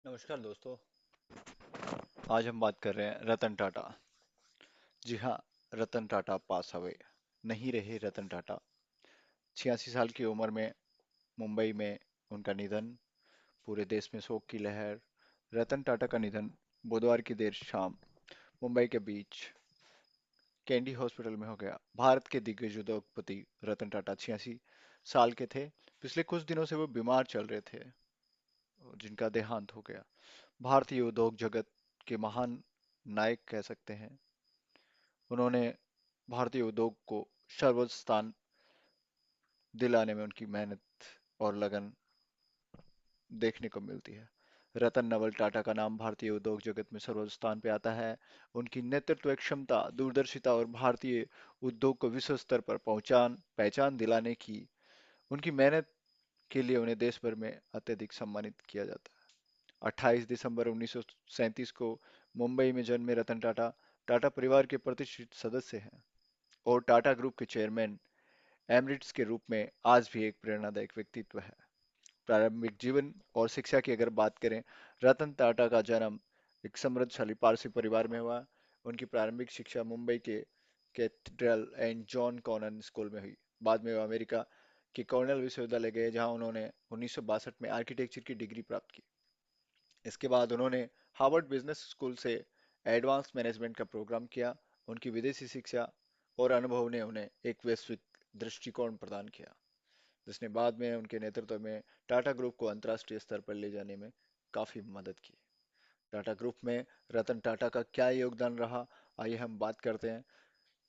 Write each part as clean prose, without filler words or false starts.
नमस्कार दोस्तों। आज हम बात कर रहे हैं रतन टाटा। जी हाँ, रतन टाटा पास अवे, नहीं रहे रतन टाटा। 86 साल की उम्र में मुंबई में उनका निधन। पूरे देश में शोक की लहर। रतन टाटा का निधन बुधवार की देर शाम मुंबई के बीच कैंडी हॉस्पिटल में हो गया। भारत के दिग्गज उद्योगपति रतन टाटा 86 साल के थे। पिछले कुछ दिनों से वो बीमार चल रहे थे, जिनका देहांत हो गया। भारतीय उद्योग जगत के महान नायक कह सकते हैं। उन्होंने भारतीय उद्योग को सर्वोच्च स्थान दिलाने में उनकी मेहनत और लगन देखने को मिलती है। रतन नवल टाटा का नाम भारतीय उद्योग जगत में सर्वोच्च स्थान पे आता है। उनकी नेतृत्व क्षमता, दूरदर्शिता और भारतीय उद्योग को विश्व स्तर पर पहचान पहचान दिलाने की उनकी मेहनत के लिए उन्हें देश भर में अत्यधिक सम्मानित किया जाता है। 28 दिसंबर 1937 को मुंबई में जन्मे रतन टाटा टाटा परिवार के प्रतिष्ठित सदस्य हैं और टाटा ग्रुप के चेयरमैन एमरिट्स के रूप में आज भी एक प्रेरणादायक व्यक्तित्व है। प्रारंभिक जीवन और शिक्षा की अगर बात करें, रतन टाटा का जन्म एक समृद्धशाली पारसी परिवार में हुआ। उनकी प्रारंभिक शिक्षा मुंबई के cathedral and John Connon school में हुई। बाद में वो अमेरिका के कॉर्नेल विश्वविद्यालय गए, जहां उन्होंने 1962 में आर्किटेक्चर की डिग्री प्राप्त की। इसके बाद उन्होंने हार्वर्ड बिजनेस स्कूल से एडवांस मैनेजमेंट का प्रोग्राम किया। उनकी विदेशी शिक्षा और अनुभव ने उन्हें एक वैश्विक दृष्टिकोण प्रदान किया, जिसने बाद में उनके नेतृत्व में टाटा ग्रुप को अंतर्राष्ट्रीय स्तर पर ले जाने में काफी मदद की। टाटा ग्रुप में रतन टाटा का क्या योगदान रहा, आइए हम बात करते हैं।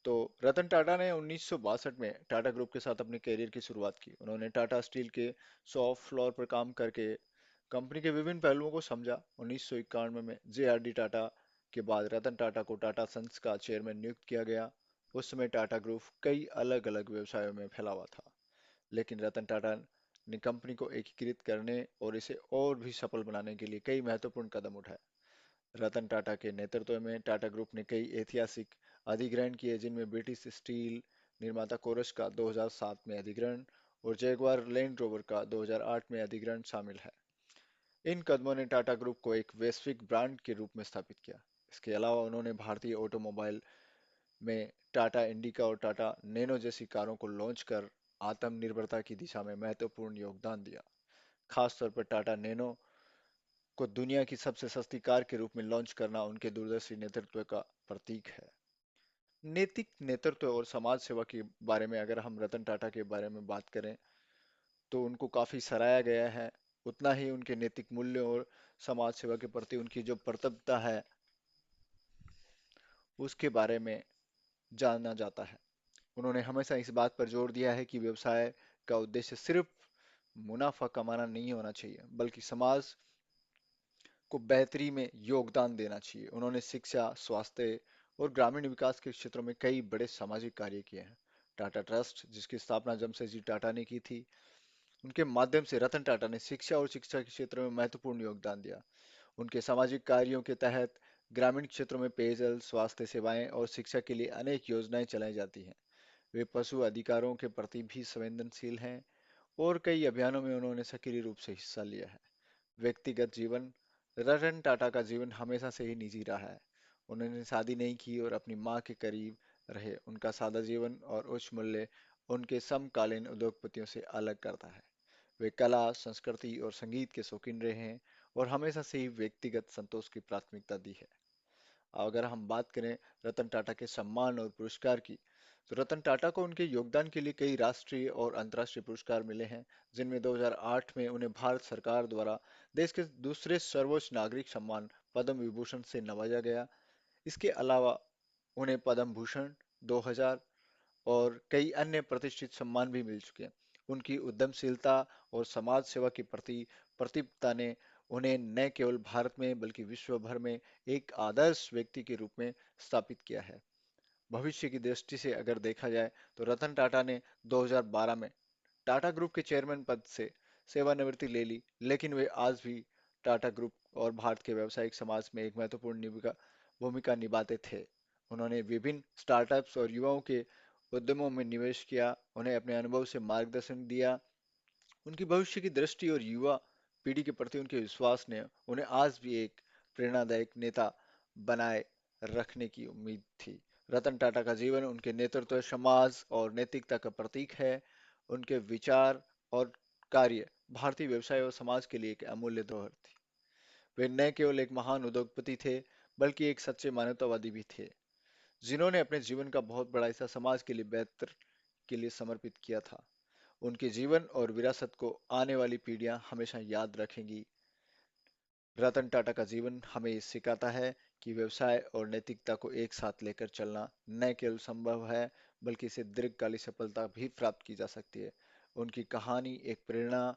तो रतन टाटा ने 1962 में टाटा ग्रुप के साथ अपने करियर की शुरुआत की। उन्होंने टाटा स्टील के शॉप फ्लोर पर काम करके कंपनी के विभिन्न पहलुओं को समझा। 1991 में जे.आर.डी टाटा के बाद रतन टाटा को टाटा सन्स का चेयरमैन नियुक्त किया गया। उस समय टाटा ग्रुप कई अलग अलग व्यवसायों में फैला हुआ था, लेकिन रतन टाटा ने कंपनी को एकीकृत करने और इसे और भी सफल बनाने के लिए कई महत्वपूर्ण कदम उठाए। रतन टाटा के नेतृत्व में टाटा ग्रुप ने कई ऐतिहासिक अधिग्रहण किए, जिनमें ब्रिटिश स्टील निर्माता कोरस का 2007 में अधिग्रहण और जैगुआर लैंड रोवर का 2008 में अधिग्रहण शामिल है। इन कदमों ने टाटा ग्रुप को एक वैश्विक ब्रांड के रूप में स्थापित किया। इसके अलावा उन्होंने भारतीय ऑटोमोबाइल में टाटा इंडिका और टाटा नैनो जैसी कारों को लॉन्च कर आत्मनिर्भरता की दिशा में महत्वपूर्ण योगदान दिया। खासतौर पर टाटा नैनो को दुनिया की सबसे सस्ती कार के रूप में लॉन्च करना उनके दूरदर्शी नेतृत्व का प्रतीक है। नैतिक नेतृत्व और समाज सेवा के बारे में अगर हम रतन टाटा के बारे में बात करें, तो उनको काफी सराहा गया है। उतना ही उनके नैतिक मूल्यों और समाज सेवा के प्रति उनकी जो प्रतिबद्धता है, उसके बारे में जाना जाता है। उन्होंने हमेशा इस बात पर जोर दिया है कि व्यवसाय का उद्देश्य सिर्फ मुनाफा कमाना नहीं होना चाहिए, बल्कि समाज को बेहतरी में योगदान देना चाहिए। उन्होंने शिक्षा, स्वास्थ्य और ग्रामीण विकास के क्षेत्रों में कई बड़े सामाजिक कार्य किए हैं। टाटा ट्रस्ट, जिसकी स्थापना जमशेदजी टाटा ने की थी, उनके माध्यम से रतन टाटा ने शिक्षा और शिक्षा के क्षेत्र में महत्वपूर्ण योगदान दिया। उनके सामाजिक कार्यों के तहत ग्रामीण क्षेत्रों में पेयजल, स्वास्थ्य सेवाएं और शिक्षा के लिए अनेक योजनाएं चलाई जाती हैं। वे पशु अधिकारों के प्रति भी संवेदनशील हैं और कई अभियानों में उन्होंने सक्रिय रूप से हिस्सा लिया है। व्यक्तिगत जीवन, रतन टाटा का जीवन हमेशा से ही निजी रहा है। उन्होंने शादी नहीं की और अपनी मां के करीब रहे। उनका सादा जीवन और उच्च मूल्य उनके समकालीन उद्योगपतियों से अलग करता है। वे कला, संस्कृति और संगीत के शौकीन रहे हैं और हमेशा से ही व्यक्तिगत संतोष की प्राथमिकता दी है। अगर हम बात करें रतन टाटा के सम्मान और पुरस्कार की, तो रतन टाटा को उनके योगदान के लिए कई राष्ट्रीय और अंतर्राष्ट्रीय पुरस्कार मिले हैं, जिनमें 2008 में उन्हें भारत सरकार द्वारा देश के दूसरे सर्वोच्च नागरिक सम्मान पद्म विभूषण से नवाजा गया। इसके अलावा उन्हें पद्म भूषण 2000 और कई अन्य प्रतिष्ठित सम्मान भी मिल चुके हैं। उनकी उद्यमशीलता और समाज सेवा के प्रति प्रतिबद्धता ने उन्हें न केवल भारत में बल्कि विश्व भर में एक आदर्श व्यक्ति के रूप में स्थापित किया है। भविष्य की दृष्टि से अगर देखा जाए, तो रतन टाटा ने 2012 में टाटा ग्रुप के चेयरमैन पद से सेवानिवृत्ति ले ली, लेकिन वे आज भी टाटा ग्रुप और भारत के व्यावसायिक समाज में एक महत्वपूर्ण भूमिका निभाते थे। उन्होंने विभिन्न स्टार्टअप्स और युवाओं के उद्यमों में निवेश किया, उन्हें अपने अनुभव से मार्गदर्शन दिया। उनकी भविष्य की दृष्टि और युवा पीढ़ी के प्रति उनके विश्वास ने उन्हें आज भी एक प्रेरणादायक नेता बनाए रखने की उम्मीद थी। रतन टाटा का जीवन उनके नेतृत्व, समाज और नैतिकता का प्रतीक है। उनके विचार और कार्य भारतीय व्यवसाय और समाज के लिए एक अमूल्य धरोहर थी। वे न केवल एक महान उद्योगपति थे, बल्कि एक सच्चे मानवतावादी भी थे, जिन्होंने अपने जीवन का बहुत बड़ा हिस्सा समाज के लिए बेहतर के लिए समर्पित किया था। उनके जीवन और विरासत को आने वाली पीढ़ियां हमेशा याद रखेंगी। रतन टाटा का जीवन हमें ये सिखाता है कि व्यवसाय और नैतिकता को एक साथ लेकर चलना न केवल संभव है, बल्कि इसे दीर्घकालिक सफलता भी प्राप्त की जा सकती है। उनकी कहानी एक प्रेरणा,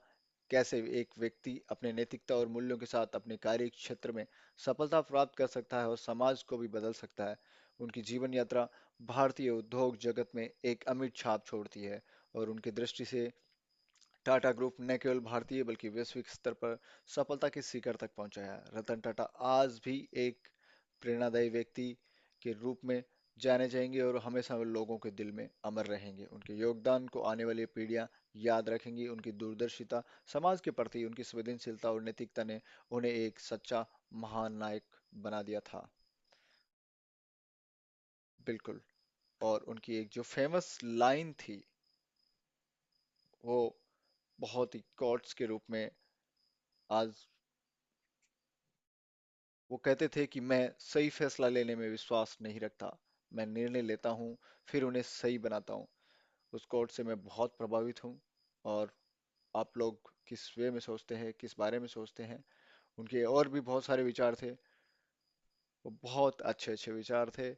कैसे एक व्यक्ति अपने नैतिकता और मूल्यों के साथ अपने कार्य क्षेत्र में सफलता प्राप्त कर सकता है और समाज को भी बदल सकता है। उनकी जीवन यात्रा भारतीय उद्योग जगत में एक अमिट छाप छोड़ती है, और उनकी दृष्टि से टाटा ग्रुप न केवल भारतीय बल्कि वैश्विक स्तर पर सफलता के शिखर तक पहुंचा है। रतन टाटा आज भी एक प्रेरणादायी व्यक्ति के रूप में जाने जाएंगे और हमेशा वो लोगों के दिल में अमर रहेंगे। उनके योगदान को आने वाली पीढ़ियां याद रखेंगी। उनकी दूरदर्शिता, समाज के प्रति उनकी संवेदनशीलता और नैतिकता ने उन्हें एक सच्चा महान नायक बना दिया था। बिल्कुल। और उनकी एक जो फेमस लाइन थी, वो बहुत ही कोट्स के रूप में आज, वो कहते थे कि मैं सही फैसला लेने में विश्वास नहीं रखता, मैं निर्णय लेता हूँ, फिर उन्हें सही बनाता हूँ। उस कोट से मैं बहुत प्रभावित हूँ। और आप लोग किस वे में सोचते हैं, किस बारे में सोचते हैं? उनके और भी बहुत सारे विचार थे, वो बहुत अच्छे अच्छे विचार थे।